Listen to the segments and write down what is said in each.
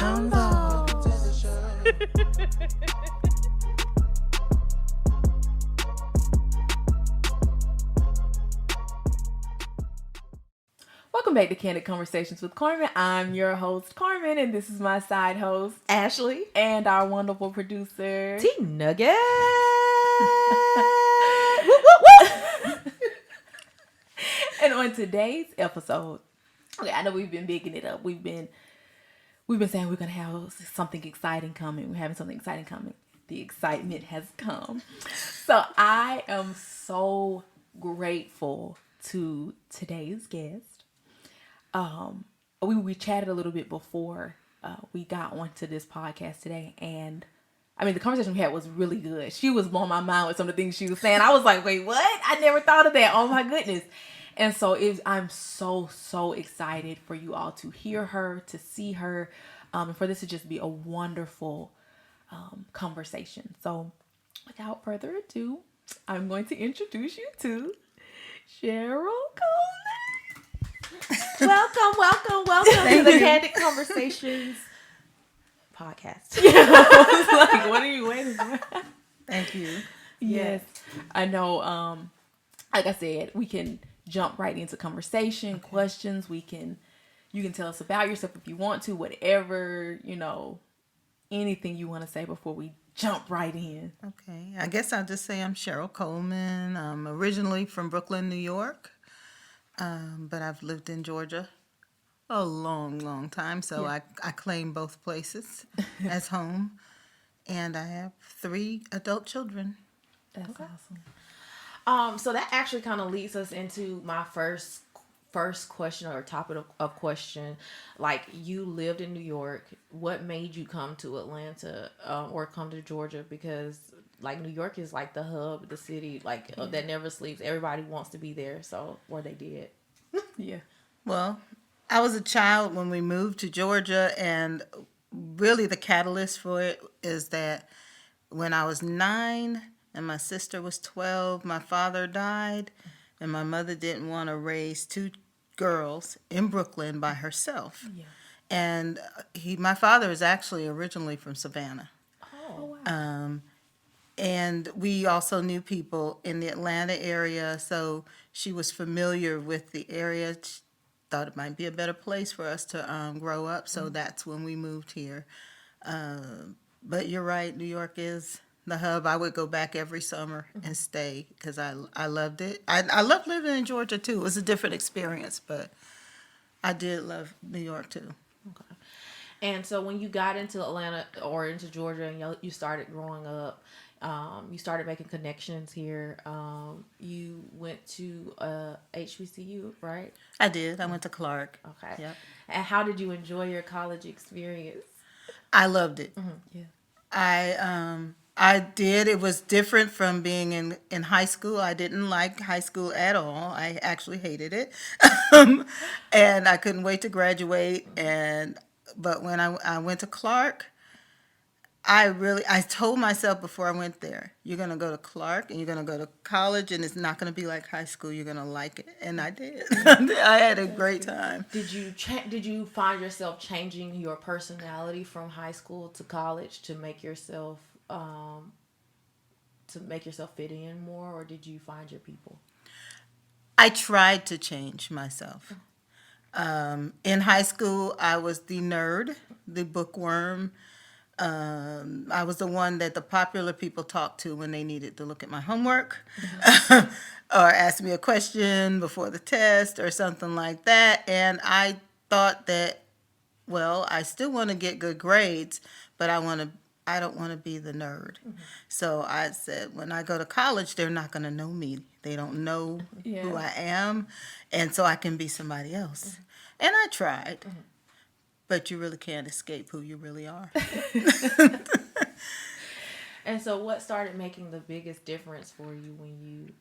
Convo. Welcome back to Candid Conversations with Carmen. I'm your host, Carmen, and this is my side host, Ashley, and our wonderful producer, T-Nugget. And on today's episode, okay, I know we've been bigging it up. We've been saying we're gonna have something exciting coming. We're having something exciting coming. The excitement has come. So I am so grateful to today's guest. We chatted a little bit before we got onto this podcast today, and I mean the conversation we had was really good. She was blowing my mind with some of the things she was saying. I was like, wait, what? I never thought of that. Oh my goodness. And so I'm so excited for you all to hear her, to see her, and for this to just be a wonderful conversation. So without further ado, I'm going to introduce you to Cheryl Coleman. Welcome to the Candid Conversations podcast. Yeah, I was like, what are you waiting for? Thank you. Yes. I know, like I said, we can jump right into conversation, questions. You can tell us about yourself if you want to, whatever, anything you want to say before we jump right in. Okay. I guess I'll just say I'm Cheryl Coleman. I'm originally from Brooklyn, New York, but I've lived in Georgia a long time, so I claim both places as home, and I have 3 adult children. That's awesome. So that actually kind of leads us into my first question or topic of question. Like, you lived in New York. What made you come to Atlanta or come to Georgia? Because like New York is like the hub, the city, like that never sleeps. Everybody wants to be there. So, or they did. Yeah. Well, I was a child when we moved to Georgia, and really the catalyst for it is that when I was 9 and my sister was 12, my father died, and my mother didn't want to raise 2 girls in Brooklyn by herself. Yeah. And my father is actually originally from Savannah. Oh, wow. And we also knew people in the Atlanta area, so she was familiar with the area. She thought it might be a better place for us to grow up, so that's when we moved here. But you're right, New York is the hub. I would go back every summer and stay because I loved it. I loved living in Georgia too. It was a different experience, but I did love New York too. Okay. And so when you got into Atlanta or into Georgia and you started growing up, you started making connections here. You went to HBCU, right? I did. I went to Clark. Okay. Yep. And how did you enjoy your college experience? I loved it. Yeah. I did. It was different from being in high school. I didn't like high school at all. I actually hated it. And I couldn't wait to graduate. But when I went to Clark, I told myself before I went there, you're going to go to Clark and you're going to go to college, and it's not going to be like high school. You're going to like it. And I did. I had a great time. Did you find yourself changing your personality from high school to college to make yourself fit in more, or did you find your people? I tried to change myself. In high school, I was the nerd, the bookworm. I was the one that the popular people talked to when they needed to look at my homework or ask me a question before the test or something like that. And I thought that, well, I still want to get good grades, but I don't want to be the nerd. Mm-hmm. So I said, when I go to college, they're not going to know me. They don't know who I am. And so I can be somebody else. Mm-hmm. And I tried. Mm-hmm. But you really can't escape who you really are. And so what started making the biggest difference for you when you,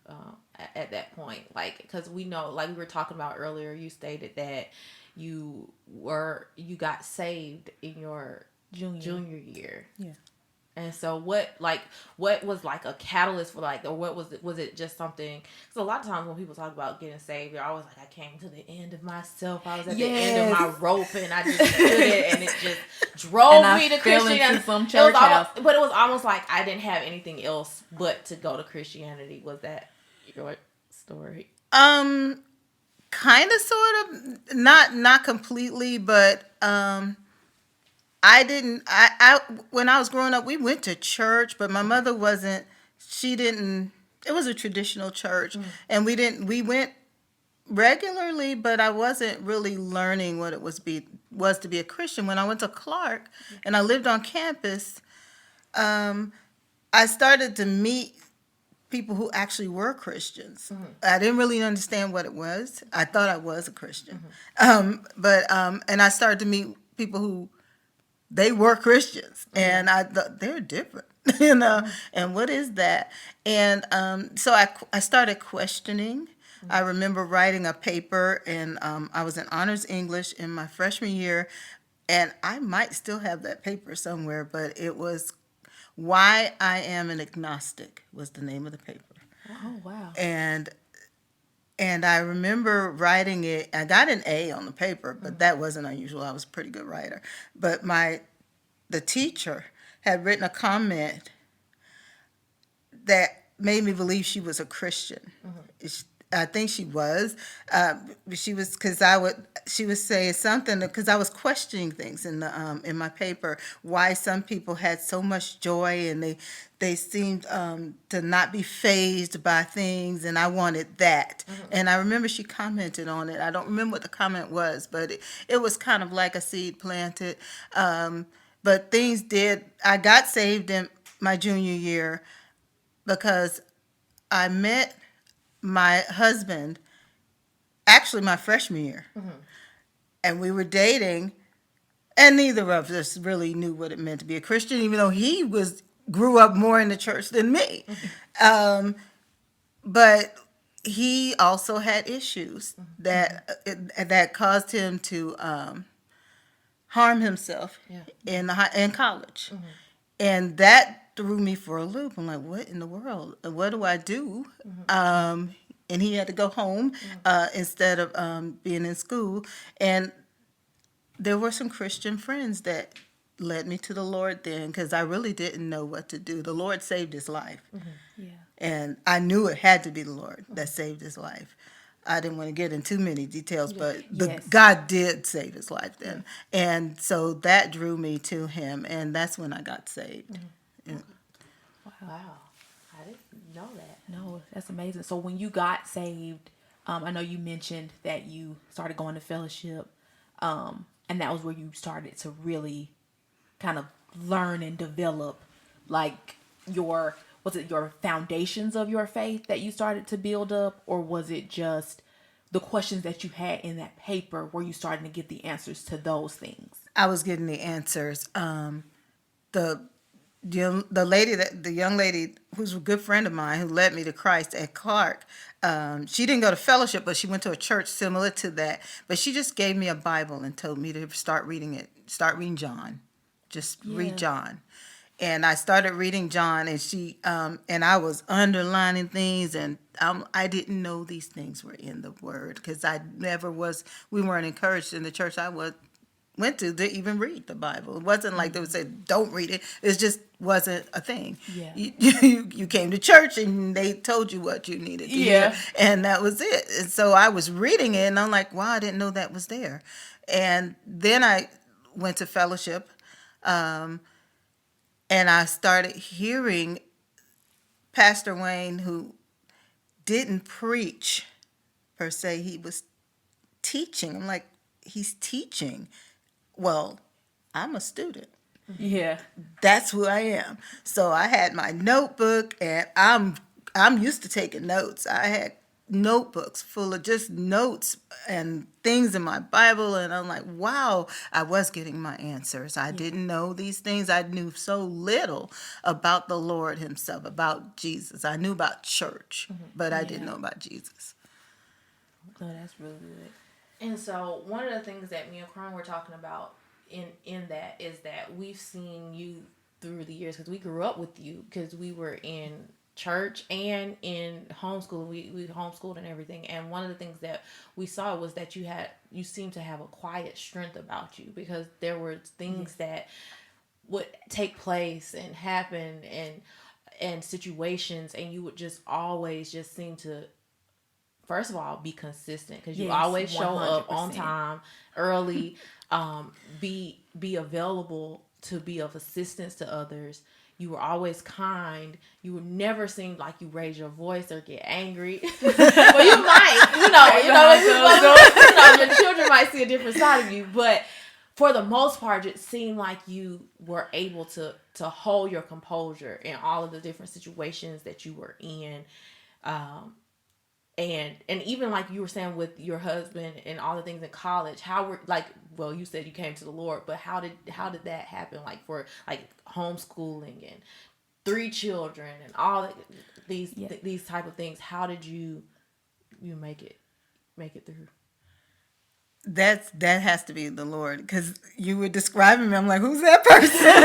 at that point? Like, because we know, like we were talking about earlier, you stated that you got saved in your junior year. Yeah. And so what was like a catalyst for like, or what was it just something? Because a lot of times when people talk about getting saved, they're always like, I came to the end of myself. I was at the end of my rope and I just stood it and it just drove And me I to fell Christianity. into some It was church house. but it was almost like I didn't have anything else but to go to Christianity. Was that your story? Kind of, sort of, not completely, but I didn't. I when I was growing up, we went to church, but my mother wasn't. She didn't. It was a traditional church, and we didn't. We went regularly, but I wasn't really learning what it was to be a Christian. When I went to Clark and I lived on campus, I started to meet people who actually were Christians. I didn't really understand what it was. I thought I was a Christian, but and I started to meet people who they were Christians, and I thought they're different, you know. And what is that? And so I started questioning. I remember writing a paper, and I was in honors English in my freshman year, and I might still have that paper somewhere, but it was "Why I Am an Agnostic" was the name of the paper. Oh, wow. And I remember writing it. I got an A on the paper, but that wasn't unusual. I was a pretty good writer. But the teacher had written a comment that made me believe she was a Christian. I think she was. She was She was saying something because I was questioning things in in my paper. Why some people had so much joy and they seemed to not be fazed by things, and I wanted that. And I remember she commented on it. I don't remember what the comment was, but it was kind of like a seed planted. But things did. I got saved in my junior year because I met my husband actually my freshman year, and we were dating, and neither of us really knew what it meant to be a Christian, even though he grew up more in the church than me. But he also had issues that caused him to harm himself in college, and that threw me for a loop. I'm like, what in the world? What do I do? And he had to go home instead of being in school. And there were some Christian friends that led me to the Lord then, because I really didn't know what to do. The Lord saved his life. Yeah. And I knew it had to be the Lord that saved his life. I didn't want to get in too many details, but Yes. God did save his life then. And so that drew me to him, and that's when I got saved. Yeah. Wow. I didn't know that. No, that's amazing. So when you got saved, I know you mentioned that you started going to fellowship, and that was where you started to really kind of learn and develop, like, was it your foundations of your faith that you started to build up, or was it just the questions that you had in that paper where you starting to get the answers to those things? I was getting the answers. The young lady who's a good friend of mine who led me to Christ at Clark, she didn't go to fellowship, but she went to a church similar to that. But she just gave me a Bible and told me to start reading John. Just read John. And I started reading John, and and I was underlining things, and I didn't know these things were in the Word, because we weren't encouraged in the church I went to even read the Bible. It wasn't like they would say, don't read it. It just wasn't a thing. Yeah. You came to church and they told you what you needed to hear, and that was it. And so I was reading it, and I'm like, wow, I didn't know that was there. And then I went to fellowship, and I started hearing Pastor Wayne, who didn't preach per se. He was teaching. I'm like, he's teaching. Well, I'm a student. Yeah. That's who I am. So I had my notebook, and I'm used to taking notes. I had notebooks full of just notes and things in my Bible, and I'm like, wow, I was getting my answers. I didn't know these things. I knew so little about the Lord himself, about Jesus. I knew about church, but I didn't know about Jesus. No, that's really good. And so one of the things that me and Carmen were talking about in that is that we've seen you through the years, because we grew up with you, because we were in church and in homeschool. We homeschooled and everything, and one of the things that we saw was that you seemed to have a quiet strength about you, because there were things that would take place and happen and situations, and you would just always just seem to, first of all, be consistent, because you Yes, always show up 100%. on time, early, be available to be of assistance to others. You were always kind. You would never seem like you raise your voice or get angry. Well, you might, your children might see a different side of you, but for the most part, it seemed like you were able to hold your composure in all of the different situations that you were in. And even like you were saying with your husband and all the things in college, how were, like, well, you said you came to the Lord, but how did that happen? Like, for like homeschooling and 3 children and all these type of things, how did you make it through? That has to be the Lord, because you were describing me. I'm like, who's that person?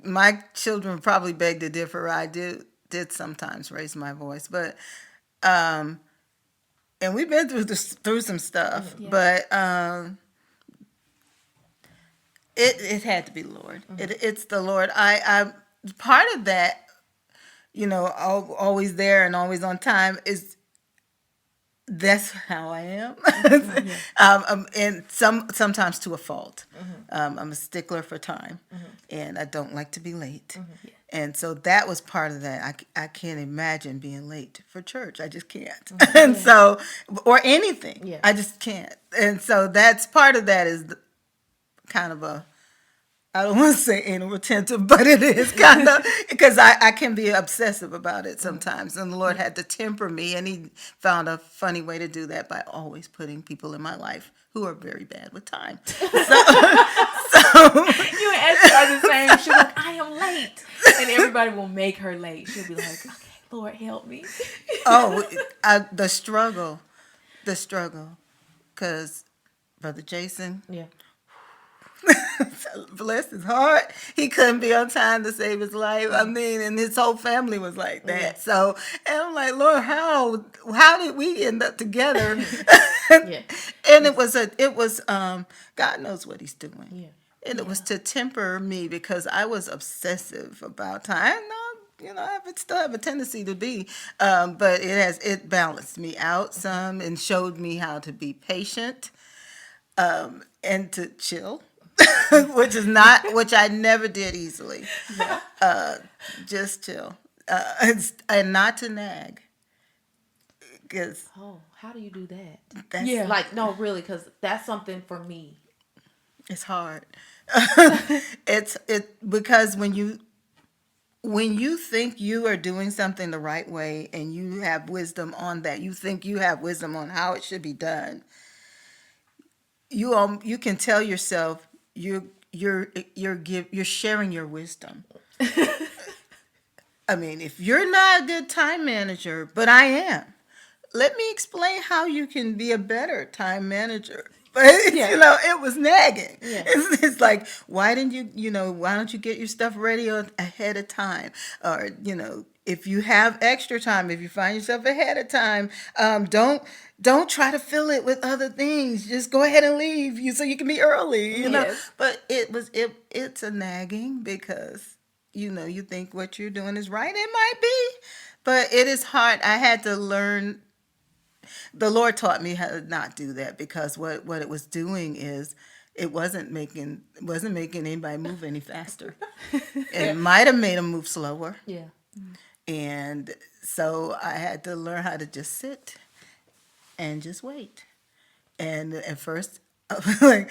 My children probably beg to differ. I did sometimes raise my voice, but and we've been through some stuff, but it had to be the Lord. It's the Lord. I part of that, always there and always on time is. That's how I am, and sometimes to a fault. I'm a stickler for time, and I don't like to be late. And so that was part of that. I can't imagine being late for church. I just can't. And so, or anything, I just can't. And so that's part of that is kind of a, I don't want to say anal retentive, but it is kind of, because I can be obsessive about it sometimes. And the Lord had to temper me, and he found a funny way to do that by always putting people in my life who are very bad with time. So You and Esther are the same. She's like, I am late. And everybody will make her late. She'll be like, okay, Lord, help me. The struggle, because Brother Jason, bless his heart, he couldn't be on time to save his life. I mean, and his whole family was like that. So, and I'm like, Lord, how did we end up together? And it was God knows what he's doing. And it was to temper me, because I was obsessive about time. I still have a tendency to be, but it balanced me out some and showed me how to be patient, and to chill. which I never did easily. Just chill, and not to nag. Because How do you do that? That's, like, no, really, because that's something for me. It's hard. It's because when you think you are doing something the right way and you have wisdom on that, you think you have wisdom on how it should be done. You can tell yourself you're sharing your wisdom. I mean, if you're not a good time manager, but I am, let me explain how you can be a better time manager. But it was nagging. It's like, why don't you get your stuff ready ahead of time? Or if you have extra time, if you find yourself ahead of time, don't try to fill it with other things. Just go ahead and leave so you can be early. Yes. But it's a nagging, because you think what you're doing is right. It might be, but it is hard. I had to learn. The Lord taught me how to not do that, because what it was doing is it wasn't making anybody move any faster. It might have made them move slower. And so I had to learn how to just sit and just wait. And at first, I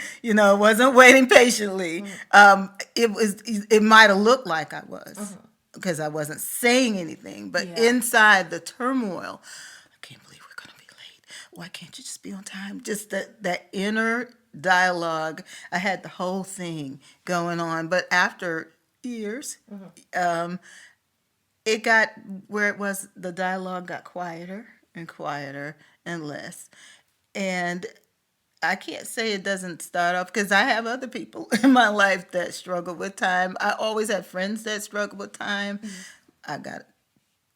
wasn't waiting patiently. It might have looked like I was, because I wasn't saying anything, but inside the turmoil, I can't believe we're going to be late. Why can't you just be on time? Just that inner dialogue. I had the whole thing going on, but after years, it got where it was, the dialogue got quieter and quieter and less. And I can't say it doesn't start off because I have other people in my life that struggle with time. I always have friends that struggle with time. I got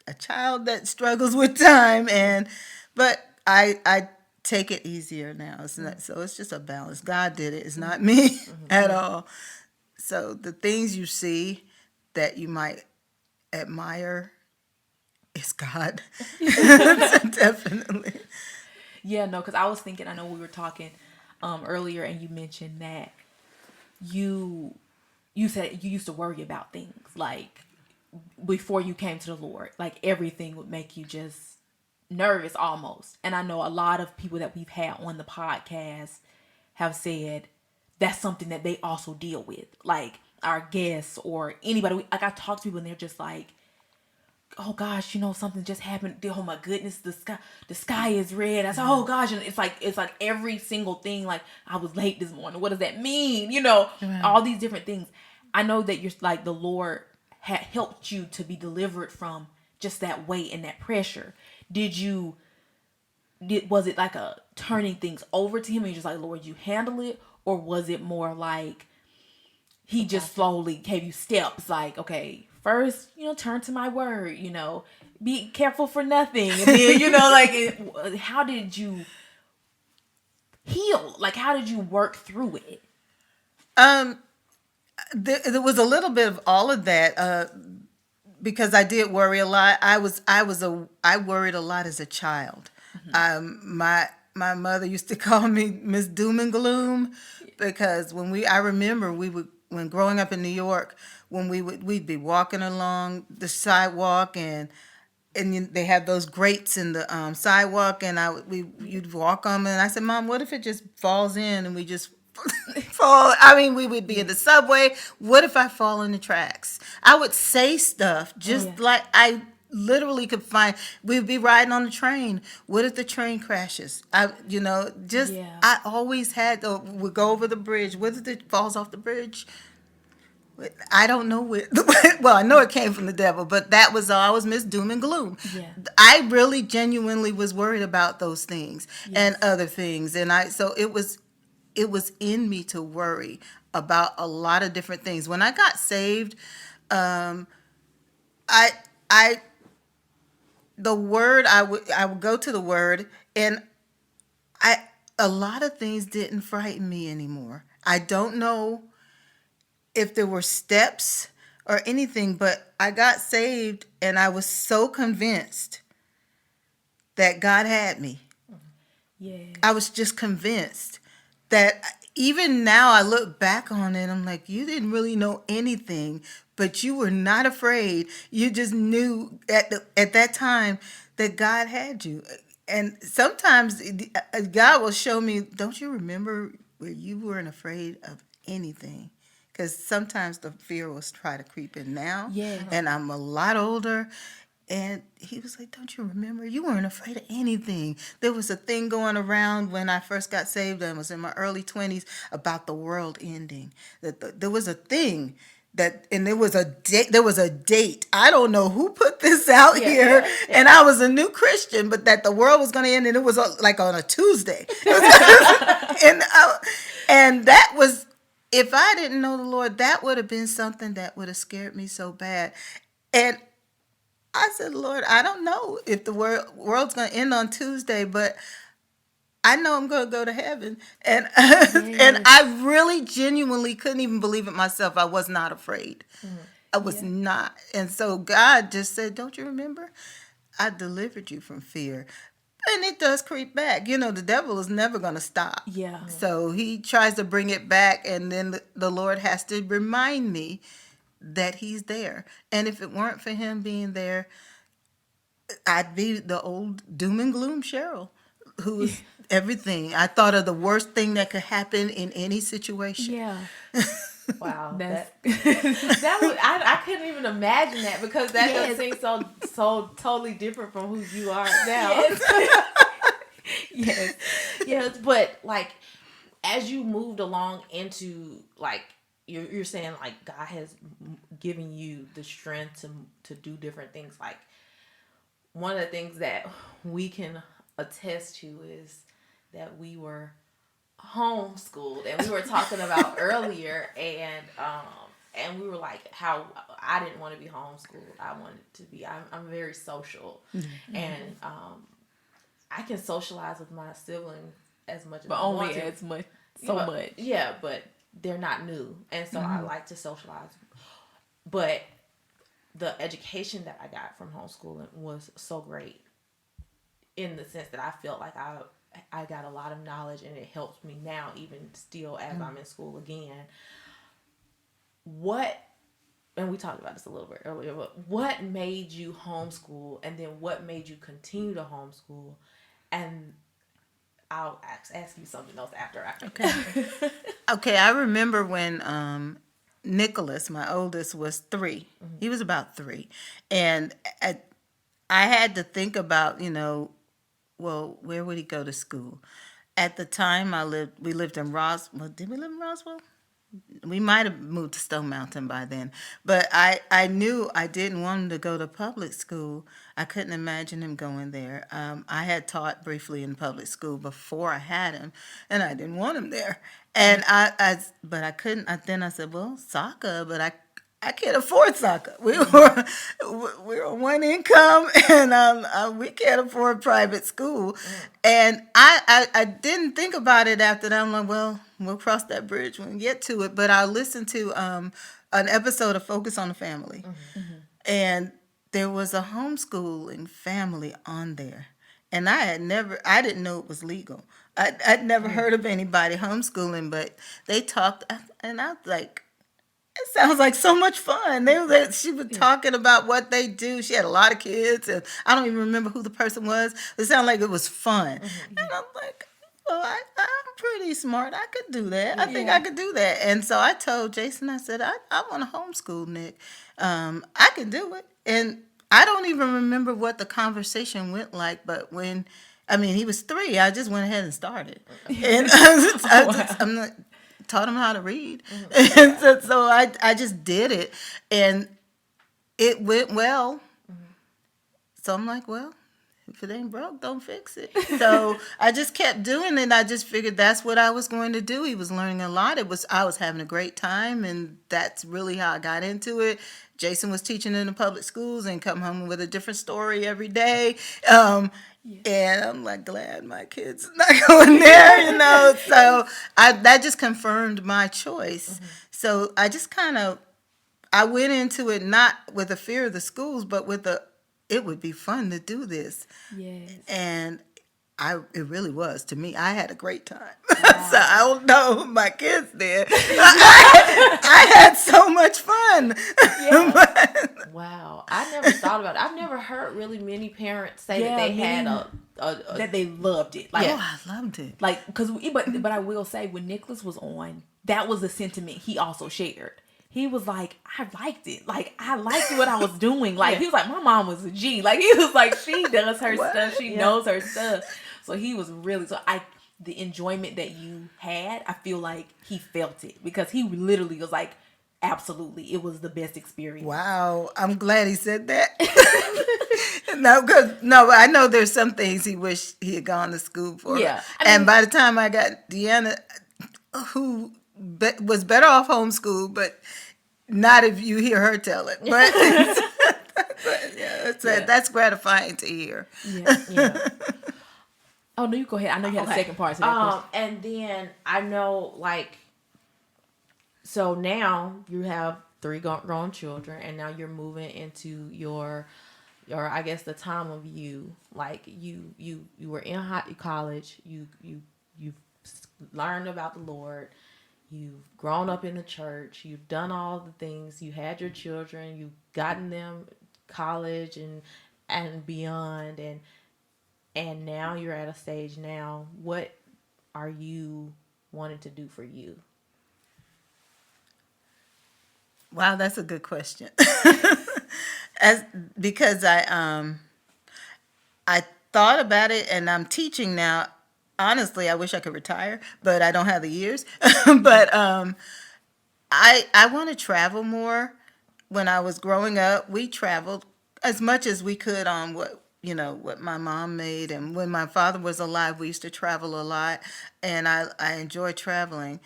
a child that struggles with time, but I take it easier now. It's not, so it's just a balance. God did it. It's not me at all. So the things you see that you might admire is God. Definitely. Yeah, no, because I was thinking, I know we were talking earlier, and you mentioned that you said you used to worry about things like before you came to the Lord, like everything would make you just nervous almost. And I know a lot of people that we've had on the podcast have said that's something that they also deal with, like our guests or anybody. Like I talk to people and they're just like, oh gosh, something just happened. Oh my goodness, the sky is red. I said, oh gosh, and it's like every single thing. Like I was late this morning. What does that mean? All these different things. I know that you're like the Lord had helped you to be delivered from just that weight and that pressure. Was it like a turning things over to Him and you're just like, Lord, you handle it, or was it more like He just slowly gave you steps, like, okay, first, turn to my word, be careful for nothing. And then, how did you heal? Like, how did you work through it? There was a little bit of all of that because I did worry a lot. I worried a lot as a child. My mother used to call me Miss Doom and Gloom because I remember when growing up in New York, when we'd be walking along the sidewalk and they have those grates in the sidewalk, and you'd walk on them, and I said, Mom, what if it just falls in and we just fall? I mean, we would be in the subway. What if I fall in the tracks? I would say stuff just like I literally could find. We'd be riding on the train. What if the train crashes? I always would go over the bridge. What if it falls off the bridge? I don't know well, I know it came from the devil, but that was always Miss Doom and Gloom. Yeah. I really genuinely was worried about those things and other things. And so it was in me to worry about a lot of different things. When I got saved, the word, I would go to the word, and a lot of things didn't frighten me anymore. I don't know if there were steps or anything, but I got saved and I was so convinced that God had me. Yeah. I was just convinced that even now I look back on it, I'm like, you didn't really know anything, but you were not afraid. You just knew at that time that God had you. And sometimes God will show me, don't you remember where you weren't afraid of anything? Because sometimes the fear will try to creep in now. Yeah. And I'm a lot older. And he was like, don't you remember? You weren't afraid of anything. There was a thing going around when I first got saved. I was in my early 20s about the world ending. There was a thing and there was a date. I don't know who put this out here. Yeah. And I was a new Christian, but that the world was going to end, and it was like on a Tuesday. And that was, if I didn't know the Lord, that would have been something that would have scared me so bad. And I said, Lord, I don't know if the world's going to end on Tuesday, but I know I'm going to go to heaven. And and I really genuinely couldn't even believe it myself. I was not afraid. Mm-hmm. I was not. And so God just said, don't you remember? I delivered you from fear. And it does creep back. The devil is never going to stop. Yeah. So he tries to bring it back, and then the Lord has to remind me that he's there. And if it weren't for him being there, I'd be the old doom and gloom Cheryl, who was everything. I thought of the worst thing that could happen in any situation. Yeah. Wow. That was, I couldn't even imagine that, because that does seem so totally different from who you are now. Yes. But like, as you moved along into like, you're saying like God has given you the strength to do different things. Like, one of the things that we can attest to is that we were homeschooled, and we were talking about earlier, and we were like how I didn't want to be homeschooled. I wanted to be. I'm very social, and I can socialize with my siblings as much as But I only want to. as much, much. Yeah, but they're not new, and so I like to socialize. But the education that I got from homeschooling was so great, in the sense that I felt like I got a lot of knowledge, and it helps me now, even still as I'm in school again. And we talked about this a little bit earlier, but what made you homeschool, and then what made you continue to homeschool? And I'll ask you something else after. Okay. Okay, I remember when Nicholas, my oldest, was 3. He was about 3. And I had to think about, well, where would he go to school? At the time we lived in Roswell. Did we live in Roswell? We might have moved to Stone Mountain by then. But I knew I didn't want him to go to public school. I couldn't imagine him going there. I had taught briefly in public school before I had him, and I didn't want him there. And but I couldn't. Then I said, well, soccer, but I can't afford soccer. We were one income, and we can't afford private school. And I didn't think about it after that. I'm like, well, we'll cross that bridge when we get to it. But I listened to an episode of Focus on the Family, and there was a homeschooling family on there. And I didn't know it was legal. I'd never heard of anybody homeschooling, but they talked, and I was like, it sounds like so much fun. She was talking about what they do. She had a lot of kids, and I don't even remember who the person was. It sounded like it was fun. And I'm like, well, I'm pretty smart. I could do that. I think I could do that. And so I told Jason, I said, I want to homeschool Nick. I can do it. And I don't even remember what the conversation went like, but he was 3. I just went ahead and started. And I'm not... taught him how to read. And so I just did it, and it went well. So I'm like, well, if it ain't broke, don't fix it. So I just kept doing it. I just figured that's what I was going to do. He was learning a lot. I was having a great time, and that's really how I got into it. Jason was teaching in the public schools and come home with a different story every day. And I'm like glad my kid's not going there, So that just confirmed my choice. So I just I went into it not with a fear of the schools, but with it would be fun to do this. Yes. And it really was. To me, I had a great time. Wow. So I don't know who my kids did. I had so much fun. Yeah. Wow. I never thought about it. I've never heard really many parents say that they had that they loved it. Like, I loved it. Like, but I will say, when Nicholas was on, that was the sentiment he also shared. He was like, I liked it. Like, I liked what I was doing. Like, he was like, my mom was a G. Like, he was like, she does her stuff. She knows her stuff. So he was really, the enjoyment that you had, I feel like he felt it, because he literally was like, absolutely, it was the best experience. Wow. I'm glad he said that. I know there's some things he wished he had gone to school for. Yeah. And by the time I got Deanna, who was better off homeschooled, but not if you hear her tell it. But that's gratifying to hear. Yeah. Oh, no, you go ahead. I know you had a second part to that question. And then I know, so now you have 3 grown children, and now you're moving into your I guess the time of you. Like, you were in college. You've learned about the Lord. You've grown up in the church. You've done all the things. You had your children. You've gotten them college and beyond, and now you're at a stage now. What are you wanting to do for you? Wow, that's a good question. Because I thought about it, and I'm teaching now. Honestly, I wish I could retire, but I don't have the years. But I want to travel more. When I was growing up, we traveled as much as we could on what what my mom made. And when my father was alive, we used to travel a lot, and I enjoy traveling.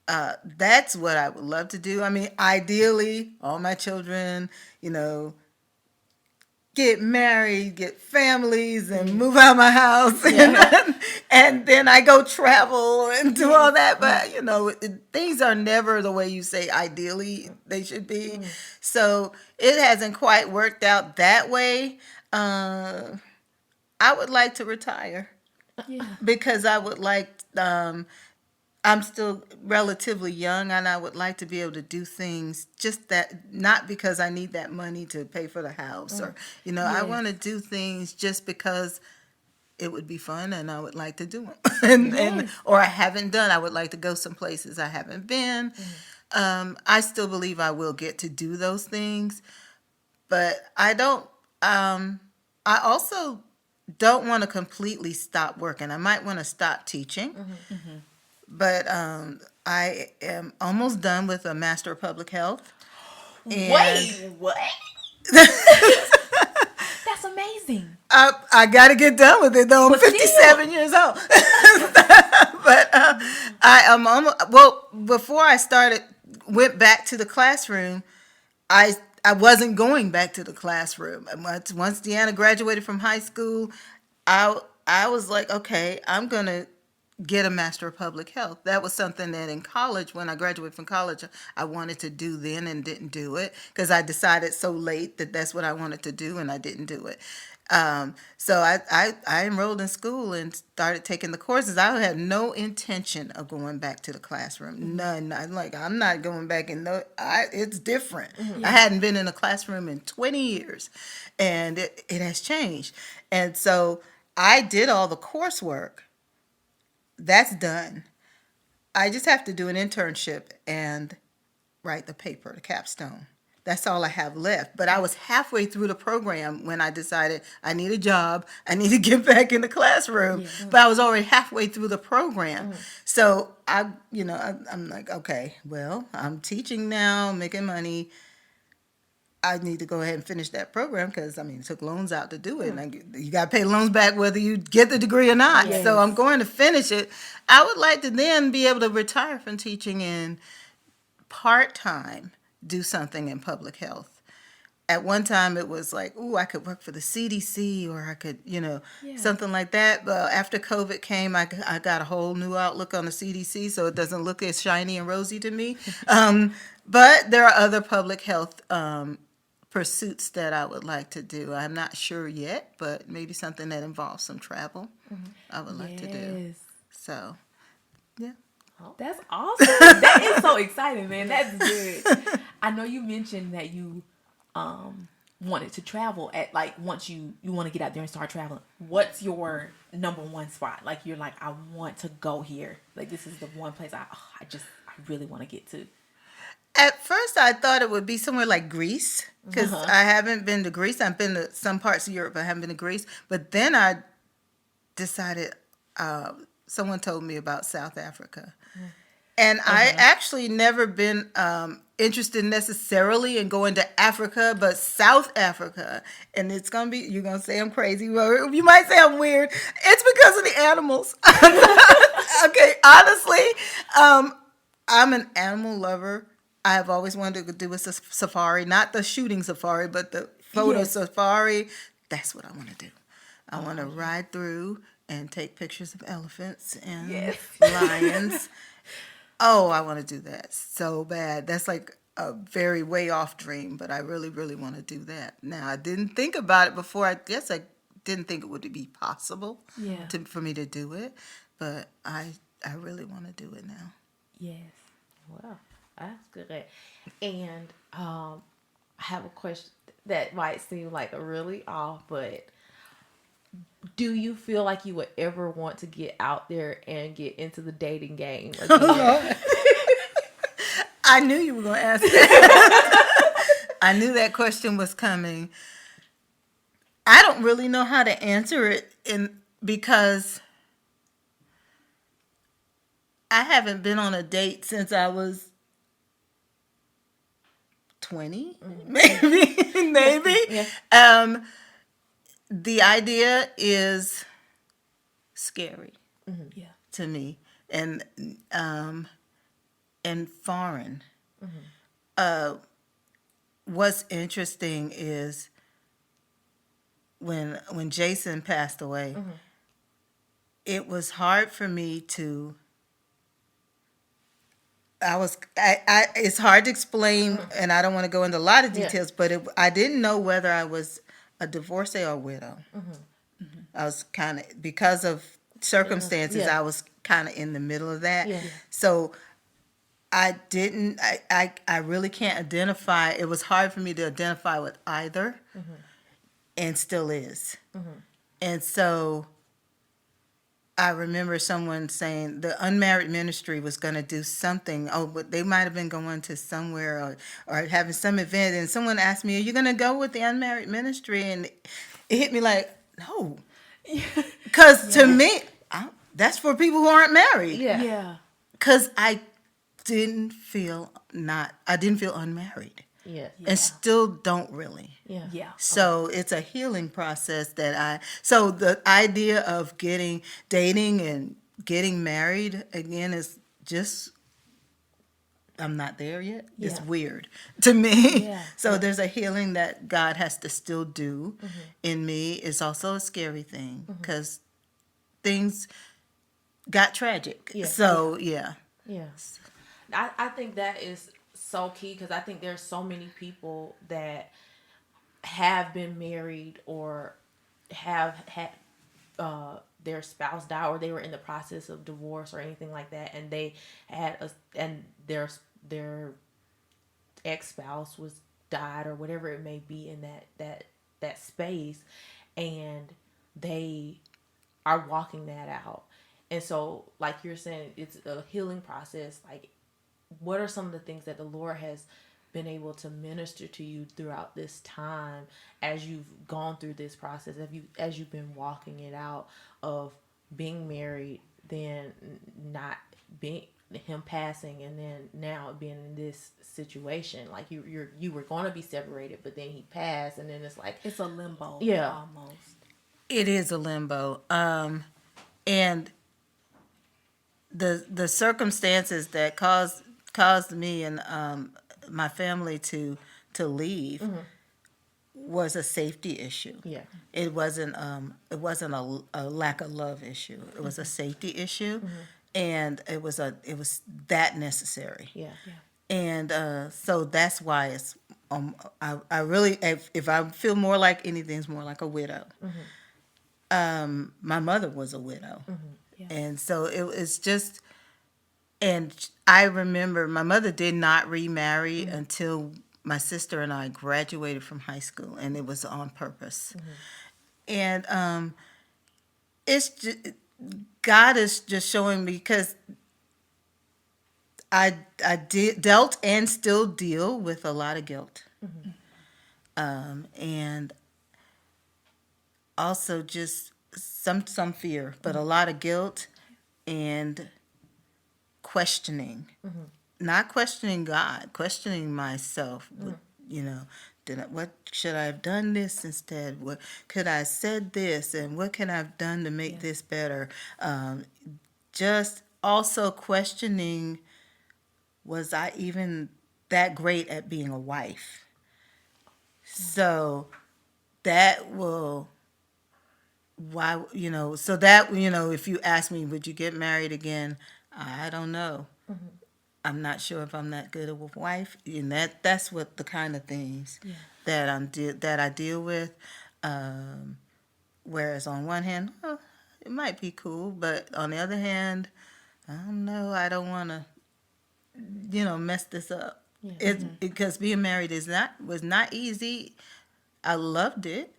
That's what I would love to do. I mean, ideally, all my children, get married, get families, and move out of my house, and then I go travel and do all that. But things are never the way you say ideally they should be. So it hasn't quite worked out that way. I would like to retire because I would like. I'm still relatively young, and I would like to be able to do things just that, not because I need that money to pay for the house or, I want to do things just because it would be fun and I would like to do them. Or I haven't done, I would like to go some places I haven't been. I still believe I will get to do those things, but I also don't want to completely stop working. I might want to stop teaching. But I am almost done with a Master of Public Health. Wait, what? That's amazing. I got to get done with it, though. I'm 57 years old. But I am almost, before I went back to the classroom, I wasn't going back to the classroom. Once Deanna graduated from high school, I was like, okay, I'm going to get a Master of Public Health. That was something that in college, when I graduated from college, I wanted to do then and didn't do it because I decided so late that that's what I wanted to do and I didn't do it. So I enrolled in school and started taking the courses. I had no intention of going back to the classroom. None. I'm not going back it's different. I hadn't been in a classroom in 20 years and it has changed. And so I did all the coursework. That's done. I just have to do an internship and write the paper, the capstone. That's all I have left. But I was halfway through the program when I decided I need a job. I need to get back in the classroom. But I was already halfway through the program. So I'm like, okay, well, I'm teaching now, making money. I need to go ahead and finish that program because, it took loans out to do it. And you got to pay loans back whether you get the degree or not. Yes. So I'm going to finish it. I would like to then be able to retire from teaching and part-time do something in public health. At one time, it was like, I could work for the CDC or I could, something like that. But after COVID came, I got a whole new outlook on the CDC, so it doesn't look as shiny and rosy to me. But there are other public health pursuits that I would like to do. I'm not sure yet, but maybe something that involves some travel I would like to do. So, yeah. That's awesome. That is so exciting, man. That's good. I know you mentioned that you wanted to travel at once you want to get out there and start traveling. What's your number one spot? You're like, I want to go here. This is the one place I really want to get to. At first, I thought it would be somewhere like Greece because I haven't been to Greece. I've been to some parts of Europe, but I haven't been to Greece. But then I decided, someone told me about South Africa. And I actually never been interested necessarily in going to Africa, but South Africa. And it's going to be, you're going to say I'm crazy. Well, you might say I'm weird. It's because of the animals. Okay, honestly, I'm an animal lover. I have always wanted to do a safari, not the shooting safari, but the photo safari. That's what I want to do. I want to ride through and take pictures of elephants and lions. I want to do that so bad. That's like a very way off dream, but I really, really want to do that. Now, I didn't think about it before. I guess I didn't think it would be possible for me to do it, but I really want to do it now. Yes. Well, that's good. And I have a question that might seem like a really off, but do you feel like you would ever want to get out there and get into the dating game again? I knew you were going to ask that. I knew that question was coming. I don't really know how to answer it because I haven't been on a date since I was 20, maybe. Yeah. the idea is scary Yeah. to me, and foreign. What's interesting is when Jason passed away, it was hard for me to. It's hard to explain, and I don't want to go into a lot of Yeah. details, but I didn't know whether I was a divorcee or a widow. I was kind of, because of circumstances, Yeah. I was kind of in the middle of that. Yeah. So I really can't identify. It was hard for me to identify with either, and still is. And so I remember someone saying the unmarried ministry was going to do something. Oh, but they might have been going to somewhere, or having some event. And someone asked me, "Are you going to go with the unmarried ministry?" And it hit me like, no. Because to me, that's for people who aren't married. Yeah. Yeah. Because I didn't feel unmarried. Yeah. And still don't really. Yeah. Yeah. So it's a healing process so the idea of dating and getting married again is just, I'm not there yet. It's Yeah. weird to me. Yeah. So there's a healing that God has to still do in me. It's also a scary thing because things got tragic. Yeah. So yeah. Yes. I think that is so key, because I think there's so many people that have been married or have had their spouse die, or they were in the process of divorce or anything like that, and they had and their ex-spouse was died or whatever it may be in that space, and they are walking that out. And so, like you're saying, it's a healing process. Like, what are some of the things that the Lord has been able to minister to you throughout this time as you've gone through this process, as you've been walking it out of being married, then not being, him passing, and then now being in this situation? Like, you were going to be separated, but then he passed, and then it's like, It's a limbo. Yeah. Almost. It is a limbo. And the circumstances that caused me and my family to leave was a safety issue. yeah, It wasn't a lack of love issue. It was a safety issue, and it was that necessary. yeah, And so that's why it's I really, if I feel more like anything, it's more like a widow. My mother was a widow, Yeah. and so it's just. And I remember my mother did not remarry until my sister and I graduated from high school, and it was on purpose. And it's just, God is just showing me, because I dealt and still deal with a lot of guilt, and also just some fear, but a lot of guilt and questioning, not questioning God, questioning myself. What should I have done this instead? What could I have said this, and what can I have done to make this better? Just also questioning, was I even that great at being a wife? So that will, why, so that, if you ask me, would you get married again? I don't know. I'm not sure if I'm that good of a wife, and that's what the kind of things that I deal with. Whereas on one hand, it might be cool, but on the other hand, I don't know. I don't want to, mess this up. Yeah. It's because being married was not easy. I loved it.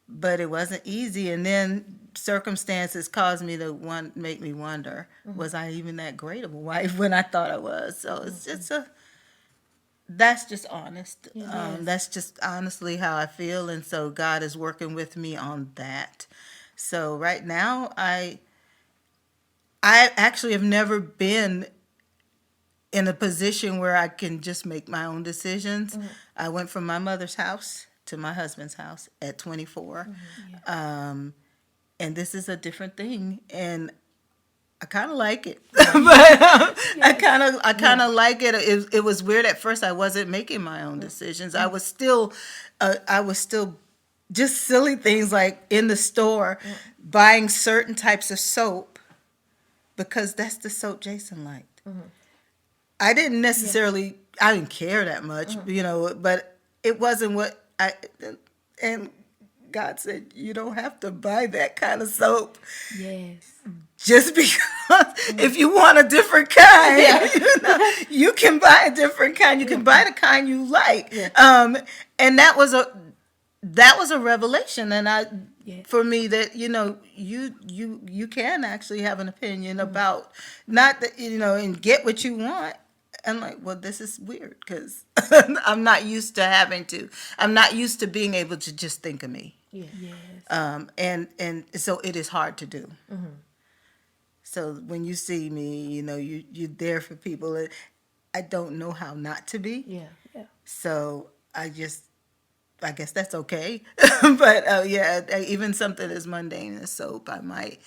But it wasn't easy, and then circumstances caused me to make me wonder, was I even that great of a wife when I thought I was? So it's just that's just honest. That's just honestly how I feel, and so God is working with me on that. So right now, I actually have never been in a position where I can just make my own decisions. I went from my mother's house to my husband's house at 24. Yeah. And this is a different thing. And I kind of like it, but I kind of like it. It was weird at first. I wasn't making my own decisions. I was still just silly things like in the store buying certain types of soap because that's the soap Jason liked. I didn't necessarily, I didn't care that much, but it wasn't what and God said, you don't have to buy that kind of soap. Yes. Just because if you want a different kind, you can buy a different kind. You can buy the kind you like. Yeah. And that was a revelation. And for me that, you can actually have an opinion about not that, and get what you want. I'm like, well, this is weird because I'm not used to being able to just think of me. Yes. And so it is hard to do. So when you see me, you're there for people. I don't know how not to be. Yeah. So I guess that's okay. But even something as mundane as soap, I might,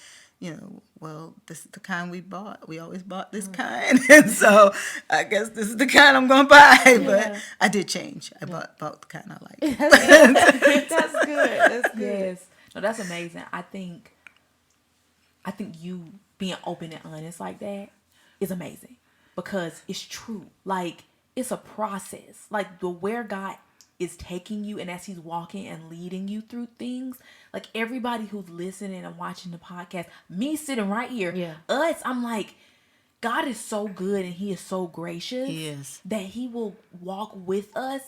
well, this is the kind we bought. We always bought this kind. And so I guess this is the kind I'm going to buy. Yeah. But I did change. I bought the kind I like. That's good. That's good. Yes. No, that's amazing. I think you being open and honest like that is amazing because it's true. Like, it's a process. Like, where God is taking you and as he's walking and leading you through things, like everybody who's listening and watching the podcast, me sitting right here, us, I'm like, God is so good and he is so gracious that he will walk with us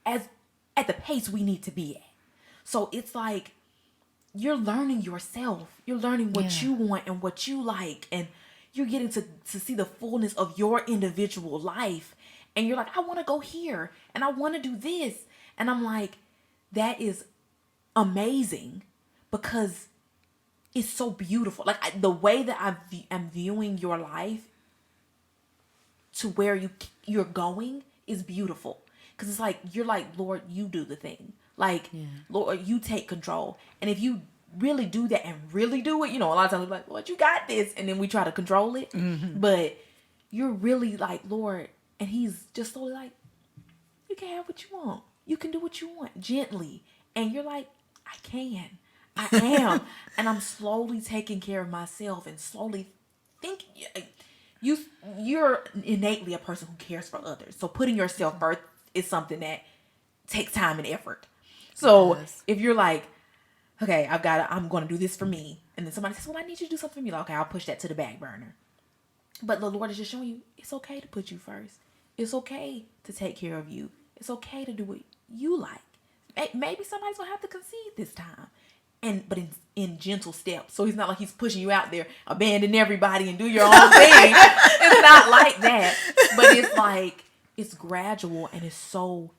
at the pace we need to be at. So it's like, you're learning yourself. You're learning what you want and what you like. And you're getting to see the fullness of your individual life. And you're like, I want to go here. And I want to do this. And I'm like, that is amazing. Because it's so beautiful. Like, the way that I'm viewing your life to where you're going is beautiful. Because it's like, you're like, Lord, you do the thing. Like, Lord, you take control. And if you really do that and really do it, a lot of times we're like, Lord, you got this. And then we try to control it. Mm-hmm. But you're really like, Lord, and he's just slowly like, you can have what you want. You can do what you want gently. And you're like, I am. And I'm slowly taking care of myself and slowly thinking. You're innately a person who cares for others. So putting yourself first is something that takes time and effort. So if you're like, okay, I'm going to do this for me. And then somebody says, well, I need you to do something for me. Like, okay, I'll push that to the back burner. But the Lord is just showing you, it's okay to put you first. It's okay to take care of you. It's okay to do what you like. Maybe somebody's going to have to concede this time. But in gentle steps. So he's not like he's pushing you out there, abandon everybody and do your own thing. It's not like that. But it's like, it's gradual and it's so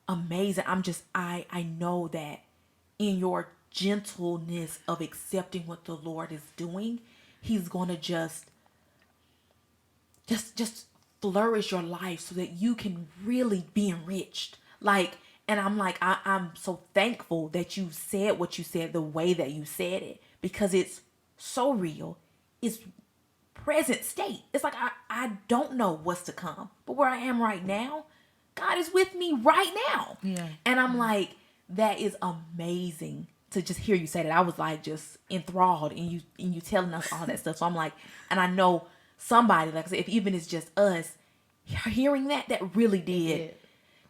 amazing. I know that in your gentleness of accepting what the Lord is doing, he's going to just flourish your life so that you can really be enriched. Like, and I'm like, I'm so thankful that you said what you said the way that you said it, because it's so real. It's present state. It's like, I don't know what's to come, but where I am right now, God is with me right now. Yeah. And I'm like, that is amazing to just hear you say that. I was like just enthralled in you telling us all that stuff. So I'm like, and I know somebody, like I said, if even it's just us hearing that really did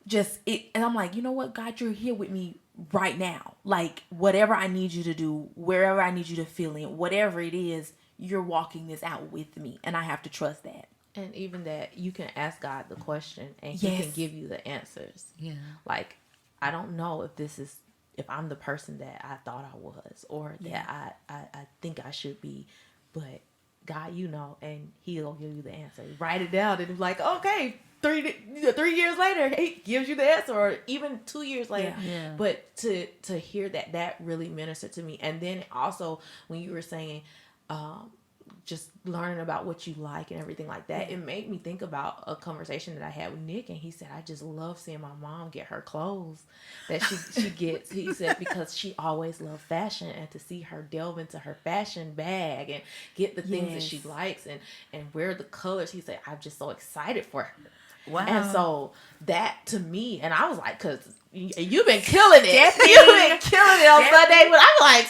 just it. And I'm like, you know what, God, you're here with me right now. Like, whatever I need you to do, wherever I need you to fill in, whatever it is, you're walking this out with me. And I have to trust that. And even that you can ask God the question and he can give you the answers. Yeah. Like, I don't know if I'm the person that I thought I was or that I think I should be, but God, and he'll give you the answer. Write it down and be like, okay, 3 years later, he gives you the answer, or even 2 years later. Yeah. But to hear that really ministered to me. And then also when you were saying, just learning about what you like and everything like that, it made me think about a conversation that I had with Nick, and he said, I just love seeing my mom get her clothes that she gets. He said, because she always loved fashion, and to see her delve into her fashion bag and get the things that she likes and wear the colors, he said, I'm just so excited for her. Wow. And so that to me, and I was like, because you've been killing it. You've been killing it on Sunday, but I'm like,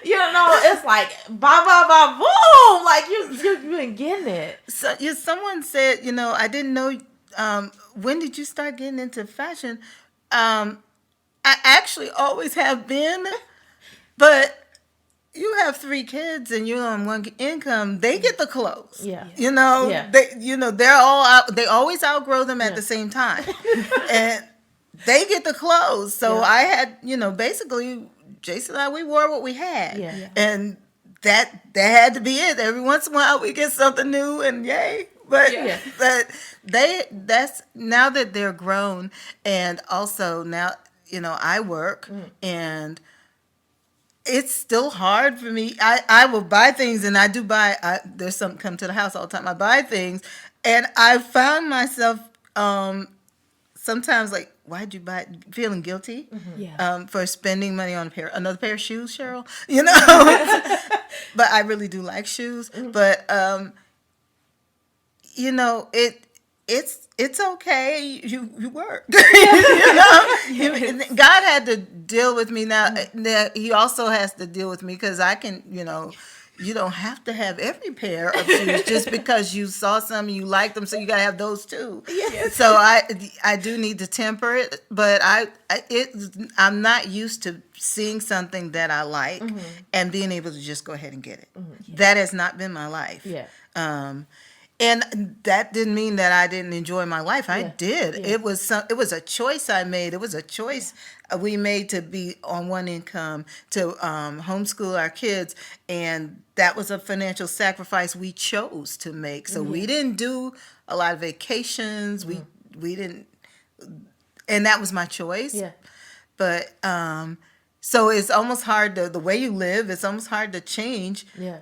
you know, it's like ba ba ba boom, like you've been getting it. So someone said, I didn't know. When did you start getting into fashion? I actually always have been, but you have 3 kids and you're on one income. They get the clothes. Yeah. They're all out. They always outgrow them at the same time, and they get the clothes. So I had, basically, Jason and I, we wore what we had. Yeah. And that had to be it. Every once in a while we get something new and yay. But that's now that they're grown, and also now, I work and it's still hard for me. I will buy things, and I do buy, there's something come to the house all the time. I buy things, and I found myself sometimes like, why'd you buy it? Feeling guilty for spending money on another pair of shoes, Cheryl. But I really do like shoes. But it's okay. You work. God had to deal with me now. He also has to deal with me because I can, you don't have to have every pair of shoes just because you saw some and you like them, so you gotta have those too. Yes. So I do need to temper it, but I'm not used to seeing something that I like and being able to just go ahead and get it. That has not been my life. Yeah. And that didn't mean that I didn't enjoy my life. I did. Yeah. It was a choice I made. It was a choice we made to be on one income, to homeschool our kids, and that was a financial sacrifice we chose to make. So we didn't do a lot of vacations. We didn't, and that was my choice. Yeah. But so it's almost hard the way you live. It's almost hard to change. Yeah.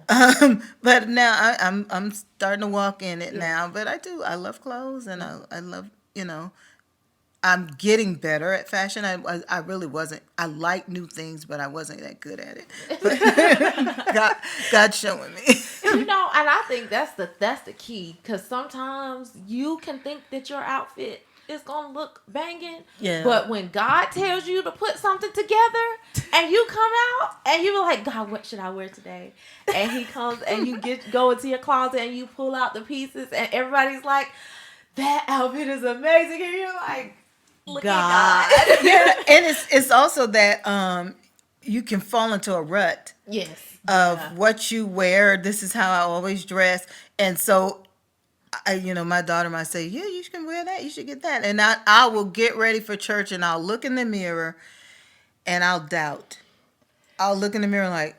But now I'm starting to walk in it now. But I love clothes, and I love, I'm getting better at fashion. I really wasn't. I like new things, but I wasn't that good at it. But God's showing me. And I think that's the key, because sometimes you can think that your outfit is gonna look banging, but when God tells you to put something together and you come out and you be like, God, what should I wear today? And he comes and you go into your closet and you pull out the pieces and everybody's like, that outfit is amazing, and you're like, look at God. And it's also that you can fall into a rut of what you wear. This is how I always dress, and so my daughter might say, yeah, you can wear that, you should get that. And I will get ready for church, and I'll look in the mirror and I'll doubt. I'll look in the mirror like,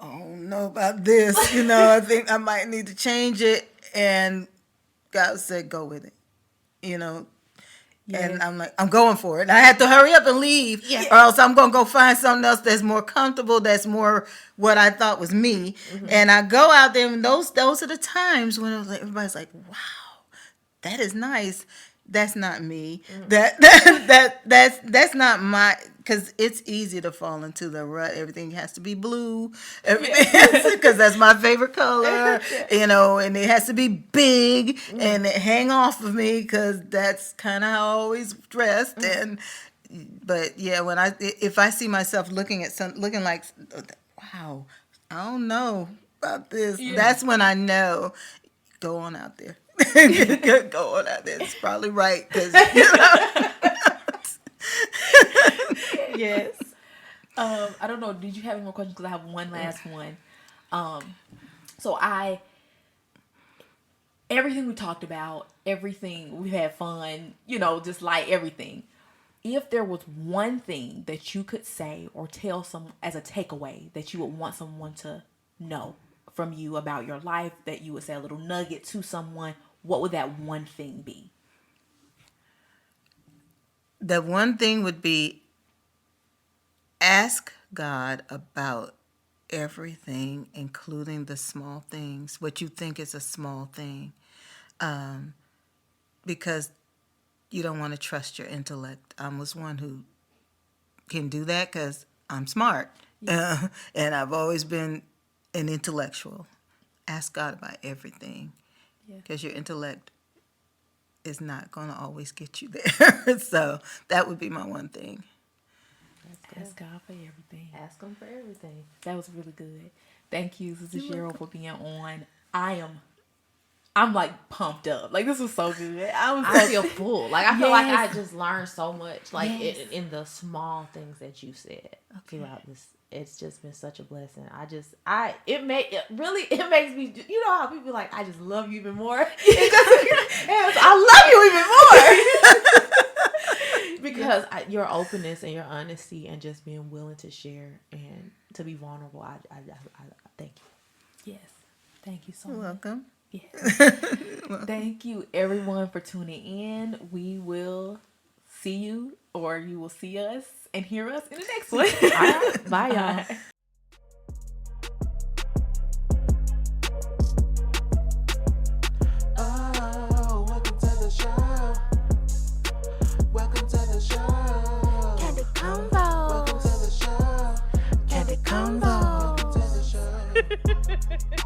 I don't know about this. I think I might need to change it. And God said, go with it. And I'm like, I'm going for it. And I had to hurry up and leave, or else I'm going to go find something else that's more comfortable, that's more what I thought was me. And I go out there, and those are the times when everybody's like, wow, that is nice. That's not me. That's not my, because it's easy to fall into the rut. Everything has to be blue. Everything, because that's my favorite color. And it has to be big and it hang off of me, because that's kind of how I always dressed. But if I see myself looking like, wow, I don't know about this. That's when I know, go on out there. Go on out there. It's probably right, because Yes. I don't know. Did you have any more questions? Because I have one last one. So everything we talked about, everything we had fun, just like everything. If there was one thing that you could say or tell someone as a takeaway that you would want someone to know from you about your life, that you would say a little nugget to someone, what would that one thing be? The one thing would be, ask God about everything, including the small things, what you think is a small thing, because you don't want to trust your intellect. I was one who can do that because I'm smart, and I've always been an intellectual. Ask God about everything, because your intellect is not going to always get you there. So that would be my one thing. Ask God for everything. Ask him for everything. That was really good. Thank you, Sister Cheryl, for being on. I'm like pumped up. Like, this was so good. I feel full. Like, I feel like I Yes. just learned so much. Like, Yes. in the small things that you said throughout this. It's just been such a blessing. It makes me, you know how people be like, I just love you even more. I love you even more. Because your openness and your honesty and just being willing to share and to be vulnerable, I thank you. Yes. Thank you so You're much. welcome. Yes. Thank you, everyone, for tuning in. We will see you, or you will see us and hear us in the next one. All right. Bye, y'all. Oh, welcome to the show. Welcome to the show. Candid Convo. Welcome to the show. Candid Convo. Welcome to the show.